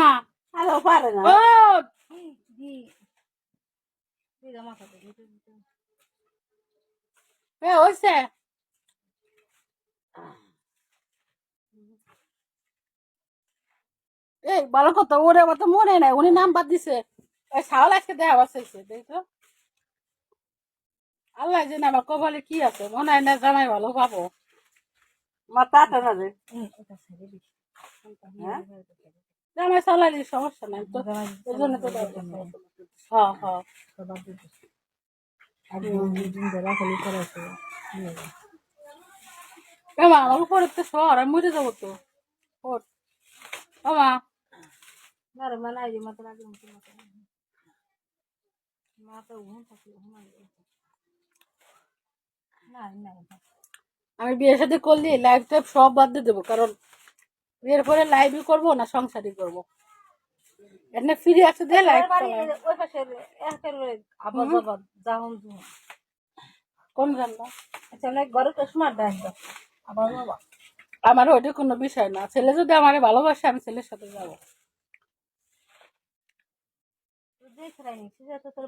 মা আরো পারে না ও হয়েছে এই ভালো কথা ওরে আমার তো মনে নাই উনি নাম্বার দিছে ওই সাওয়াল আজকে দেওয়া বসাইছে দেখো আল্লাহ জানে আমার কপালে কি আছে মনে হয় না জামাই ভালো পাবো মাথাটা না রে জামাই চালালি সমস্যা নাই তো এই জন্য তো হ্যাঁ হ্যাঁ এমা আমার উপরে তো শহর আমি মরে যাবো তো ওঠ আমা না মানাই দি মাথা লাগে মাথা ঘুম থাকে না না আমি বিয়ের সাথে করলি লাইভ টাইভ সব বাদ দিয়ে দেবো কারণ বিয়ের পরে লাইভই করবো না সংসারই করবো এনে ফিরে আসতে দিয়ে লাইভ ওই পাশে একেবারে আবার বাবা যাহন কোন জানলা আচ্ছা অনেক ঘরে তো স্মার্ট ডাকবে আবার বাবা আমার ওইটা কোনো বিষয় না ছেলে যদি আমার ভালোবাসে আমি ছেলের সাথে যাবো দেখ রাইনি সে তো তোর